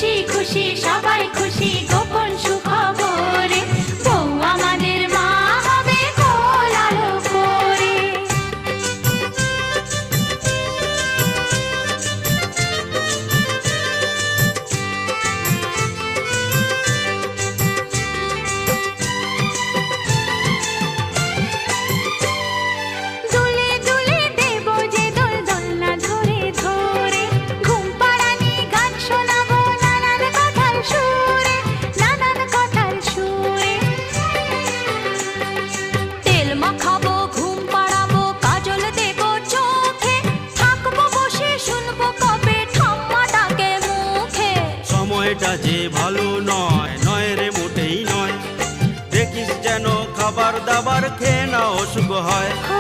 খুশি খুশি সবাই খুশি গোপন সুখবরে বউ আমাদের মা হবে কোল আলো করে। দুলে দুলে দেব যে দোল দোলনা ধরে ধরে ঘুম পাড়ানি গান শোনাবো নানান কথার সুরে নানান কথার সুরে। তেল মাখাবো ঘুম পাড়াবো কাজল দেব চোখে থাকবো বসে শুনবো কবে ঠাম্মা ডাকে মুখে। সময়টা যে ভালো নয়, নয় রে মোটেই নয়, দেখিস যেন খাবার দাবার খেয়ে না অসুখ হয়। ও